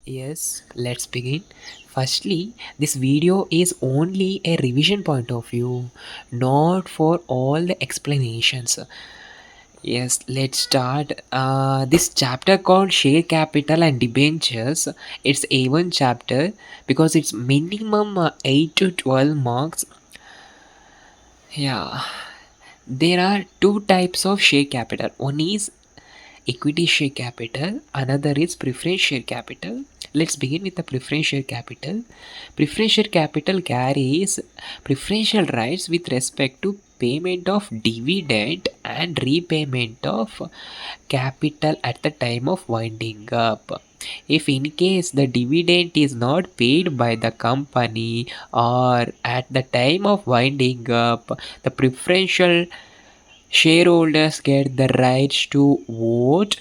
Yes, let's begin. Firstly, this video is only a revision point of view, not for all the explanations. Yes, let's start. This chapter called Share Capital and Debentures. It's A1 chapter because it's minimum 8 to 12 marks. Yeah, there are two types of share capital. One is equity share capital, another is preference share capital. Let's begin with the preference share capital. Preference share capital carries preferential rights with respect to payment of dividend and repayment of capital at the time of winding up. If in case the dividend is not paid by the company or at the time of winding up, the preferential shareholders get the rights to vote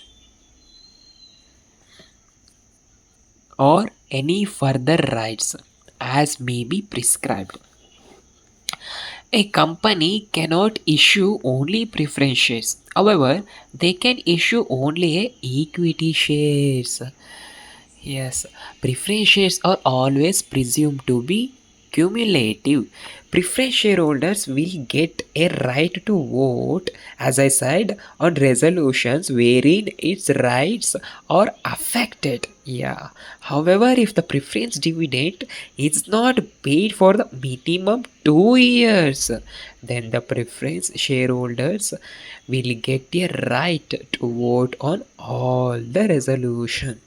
or any further rights as may be prescribed. A company cannot issue only preference shares. However, they can issue only equity shares. Yes, preference shares are always presumed to be cumulative. Preference shareholders will get a right to vote, as I said, on resolutions wherein its rights are affected. Yeah. However, if the preference dividend is not paid for the minimum 2 years, then the preference shareholders will get a right to vote on all the resolution.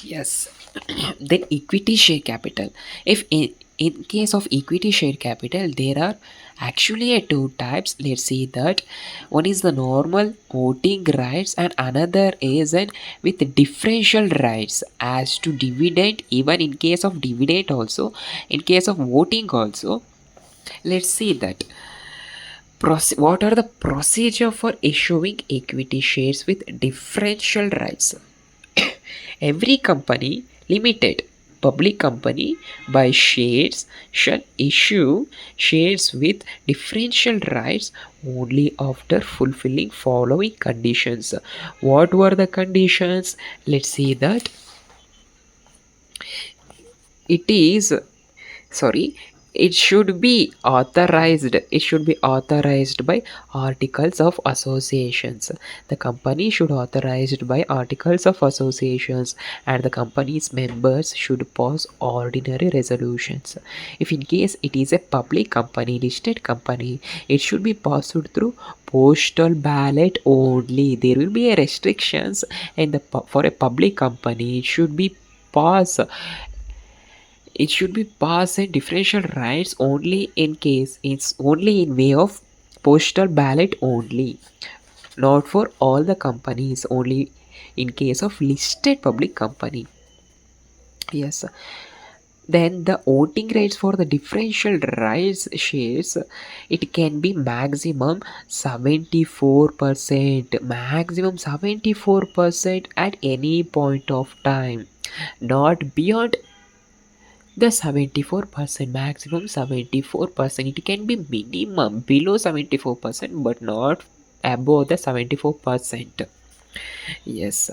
Yes. Then equity share capital. If in case of equity share capital, there are actually two types. Let's see that one is the normal voting rights and another is an with differential rights as to dividend. Even in case of dividend also, in case of voting also, let's see that what are the procedure for issuing equity shares with differential rights. Every company limited public company by shares shall issue shares with differential rights only after fulfilling following conditions. What were the conditions? Let's see that it is sorry it should be authorized by articles of associations. The company should authorized by articles of associations and the company's members should pass ordinary resolutions. If in case it is a public company, listed company, it should be passed through postal ballot only. There will be a restrictions and for a public company it should be passed and differential rights only in case it's only in way of postal ballot only, not for all the companies, only in case of listed public company. Yes. Then the voting rights for the differential rights shares, it can be maximum 74%, maximum 74% at any point of time, not beyond the 74%, maximum 74%. It can be minimum below 74% but not above the 74%. Yes.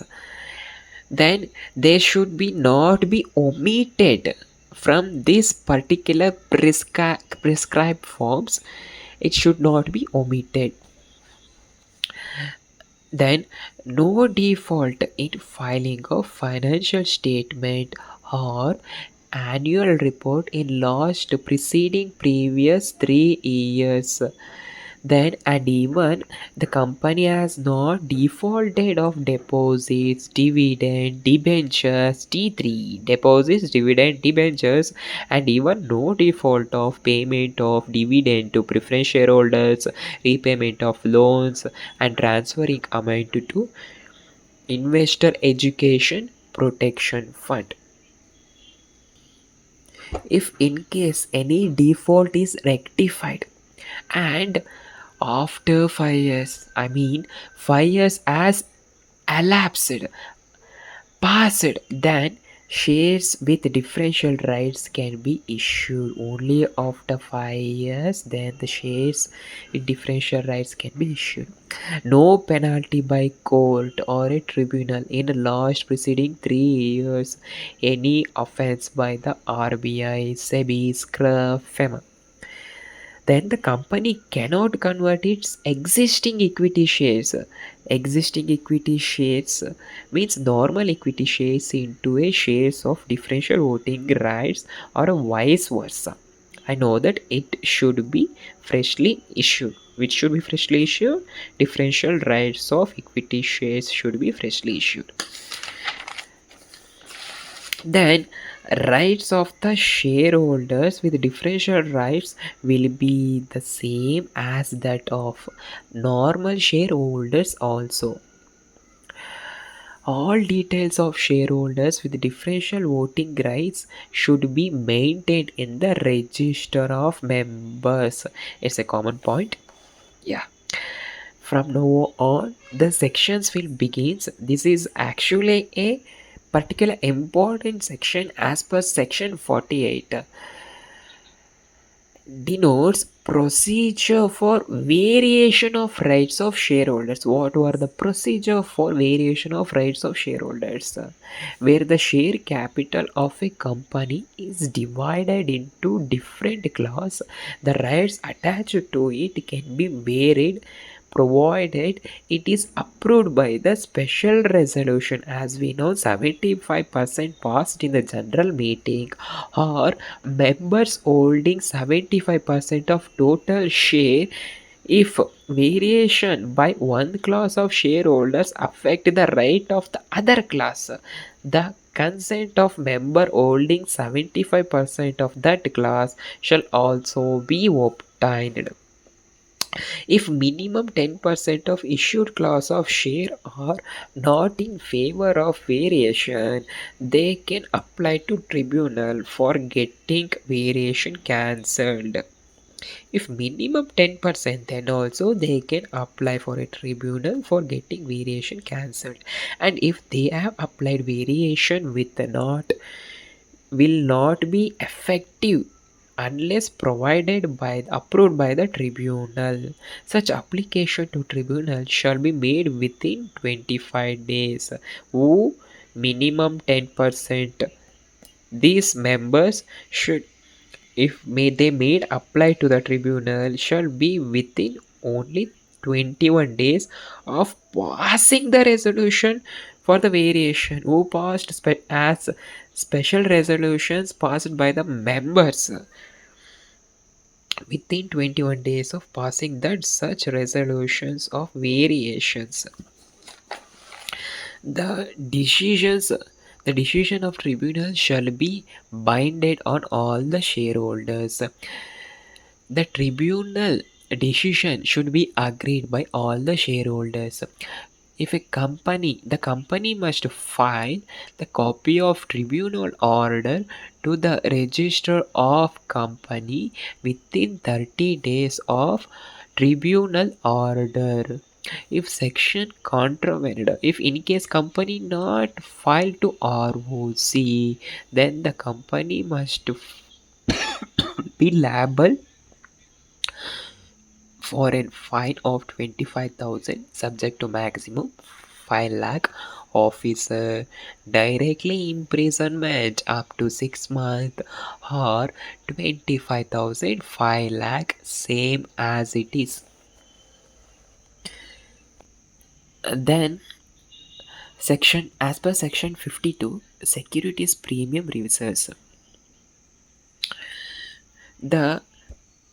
Then they should be not be omitted from this particular prescribed forms. It should not be omitted. Then no default in filing of financial statement or annual report in last preceding previous 3 years. Then and even the company has not defaulted of deposits, dividend, debentures, T3, deposits, dividend, debentures, and even no default of payment of dividend to preference shareholders, repayment of loans, and transferring amount to investor education protection fund. If in case any default is rectified and after 5 years, I mean 5 years has elapsed, passed, then Shares with differential rights can be issued only after 5 years, then the shares with differential rights can be issued. No penalty by court or a tribunal in the last preceding 3 years. Any offence by the RBI, SEBI, SCRA, FEMA. Then the company cannot convert its existing equity shares. Existing equity shares means normal equity shares into a shares of differential voting rights or vice versa. I know that it should be freshly issued. Which should be freshly issued? Differential rights of equity shares should be freshly issued. Then rights of the shareholders with differential rights will be the same as that of normal shareholders also. All details of shareholders with differential voting rights should be maintained in the register of members. It's a common point. Yeah. From now on, the sections will begins. This is actually a particular important section as per section 48 denotes procedure for variation of rights of shareholders. What were the procedure for variation of rights of shareholders? Where the share capital of a company is divided into different class, the rights attached to it can be varied provided it is approved by the special resolution. As we know, 75% passed in the general meeting, or members holding 75% of total share. If variation by one class of shareholders affect the right of the other class, the consent of member holding 75% of that class shall also be obtained. If minimum 10% of issued class of share are not in favor of variation, they can apply to tribunal for getting variation cancelled. If minimum 10%, then also they can apply for a tribunal for getting variation cancelled. And if they have applied variation with not will not be effective unless provided by approved by the tribunal. Such application to tribunal shall be made within 25 days. Who minimum 10%. These members should, if they made apply to the tribunal, shall be within only 21 days of passing the resolution for the variation. Who passed as special resolutions passed by the members within 21 days of passing that such resolutions of variations. The decision of tribunal shall be binded on all the shareholders. The tribunal decision should be agreed by all the shareholders. If the company must file the copy of tribunal order to the register of company within 30 days of tribunal order. If section contravened, if in case company not filed to ROC, then the company must be liable for a fine of 25,000 subject to maximum 5 lakh, officer directly imprisonment up to 6 months, or 25,000 5 lakh, same as it is. Then section, as per section 52, securities premium reserves. The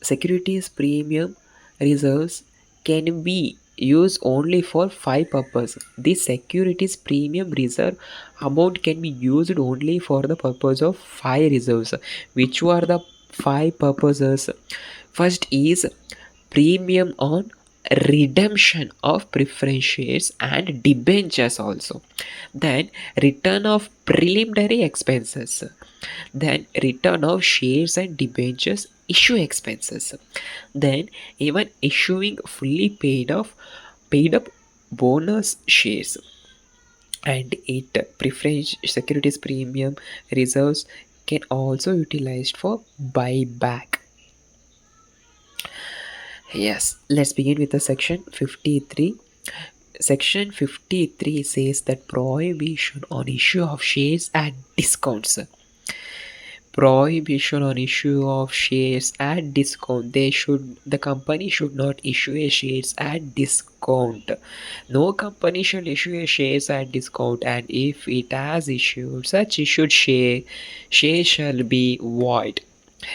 securities premium reserves can be used only for 5 purposes. The securities premium reserve amount can be used only for the purpose of 5 reserves. Which are the 5 purposes? First is premium on redemption of preference shares and debentures also. Then return of preliminary expenses. Then return of shares and debentures issue expenses. Then even issuing fully paid up bonus shares. and it preference securities premium reserves can also utilized for buyback. Yes, let's begin with the section 53. Section 53 says that prohibition on issue of shares at discounts. Prohibition on issue of shares at discount. The company should not issue a shares at discount. No company shall issue a shares at discount, and if it has issued such issued share shall be void.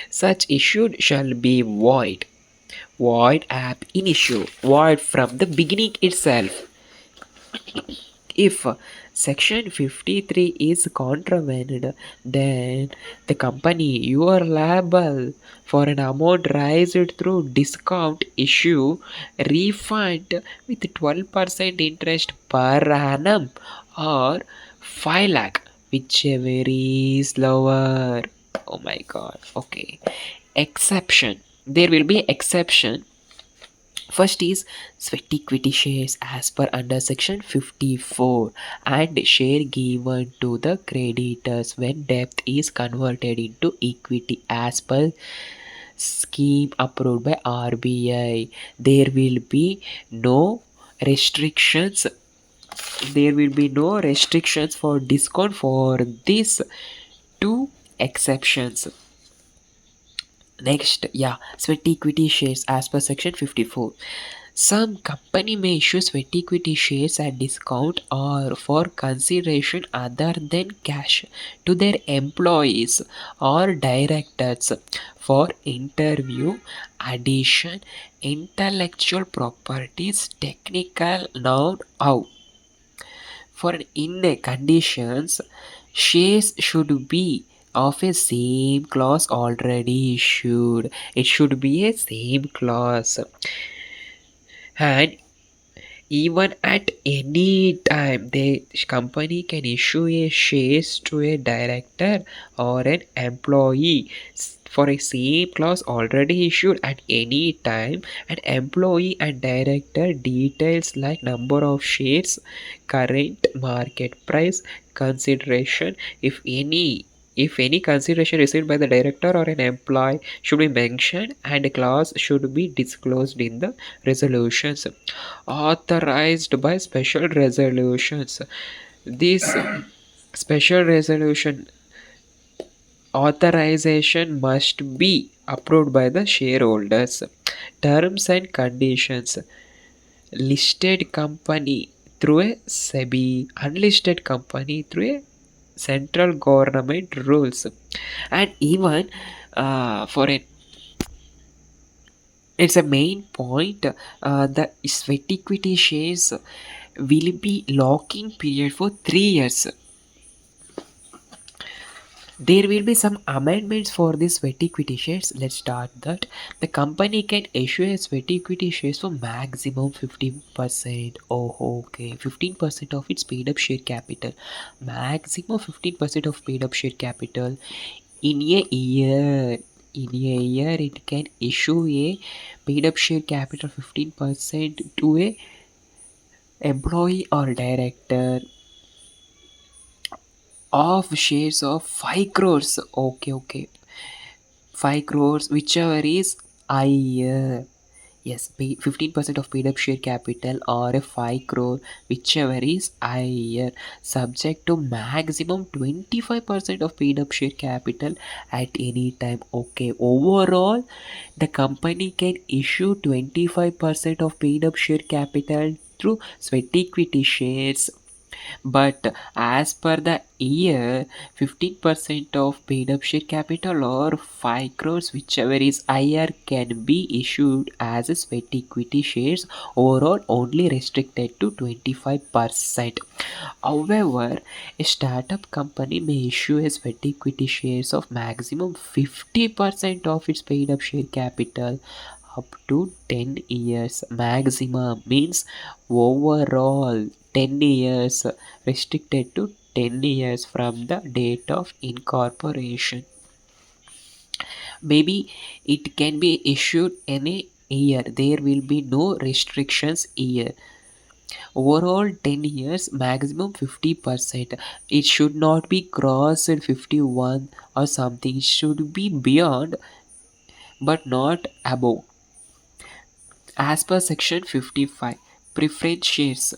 Such issued shall be void ab initio, void from the beginning itself. If section 53 is contravened, then the company you are liable for an amount raised through discount issue refund with 12% interest per annum or 5 lakh, whichever is lower. Oh my god. Okay. Exception. There will be exception. First is sweat equity shares as per under section 54 and share given to the creditors when debt is converted into equity as per scheme approved by RBI. There will be no restrictions. There will be no restrictions for discount for these two exceptions. Next, yeah, sweat equity shares as per section 54. Some company may issue sweat equity shares at discount or for consideration other than cash to their employees or directors for interview, addition, intellectual properties, technical know-how. For in the conditions, shares should be of a same class already issued. It should be a same class, and even at any time the company can issue a shares to a director or an employee for a same clause already issued at any time. An employee and director details like number of shares, current market price, consideration, if any consideration received by the director or an employee should be mentioned, and a clause should be disclosed in the resolutions authorized by special resolutions. This special resolution authorization must be approved by the shareholders. Terms and conditions. Listed company through a SEBI, unlisted company through a central government rules, and even for an it's a main point. The sweat equity shares will be locking period for 3 years. There will be some amendments for this sweat equity shares. Let's start that. The company can issue a sweat equity shares for maximum 15%. Oh, okay. 15% of its paid up share capital. Maximum 15% of paid up share capital in a year. In a year, it can issue a paid up share capital 15% to a employee or director of shares of 5 crores. Okay, okay. 5 crores, whichever is higher. Yes, 15% of paid up share capital or a 5 crore, whichever is higher, subject to maximum 25% of paid up share capital at any time. Okay, overall, the company can issue 25% of paid up share capital through sweat equity shares, but as per the year, 15% of paid up share capital or 5 crores, whichever is higher, can be issued as a sweat equity shares, overall only restricted to 25%. However, a startup company may issue a sweat equity shares of maximum 50% of its paid up share capital up to 10 years. Maximum means overall 10 years, restricted to 10 years from the date of incorporation. Maybe it can be issued any year. There will be no restrictions here. Overall 10 years, maximum 50%. It should not be crossed 51 or something. It should be beyond but not above. As per section 55, preference shares.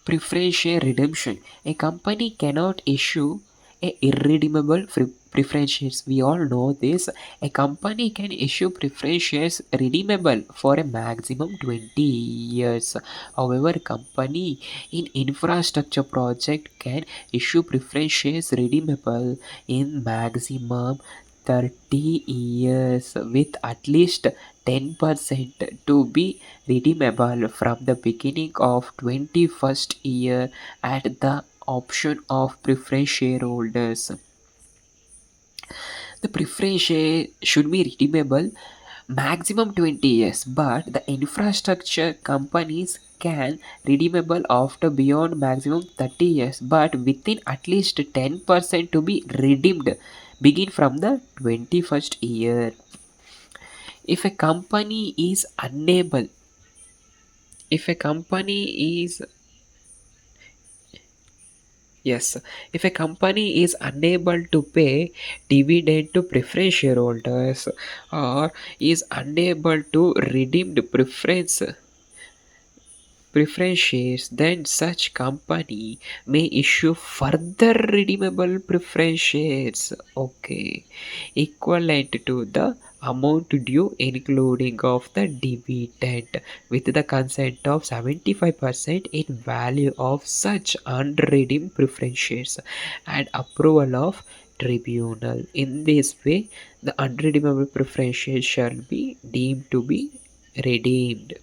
Preference share redemption. A company cannot issue a irredeemable preference shares. We all know this. A company can issue preference shares redeemable for a maximum 20 years. However, company in infrastructure project can issue preference shares redeemable in maximum 30 years with at least 10% to be redeemable from the beginning of 21st year at the option of preference shareholders. The preference share should be redeemable maximum 20 years, but the infrastructure companies can redeemable after beyond maximum 30 years, but within at least 10% to be redeemed begin from the 21st year. If a company is unable if a company is Yes, if a company is unable to pay dividend to preference shareholders or is unable to redeem the preference shares, then such company may issue further redeemable preference shares, okay, equivalent to the amount due including of the dividend with the consent of 75% in value of such unredeemed preference shares and approval of tribunal. In this way, the unredeemable preference shares shall be deemed to be redeemed.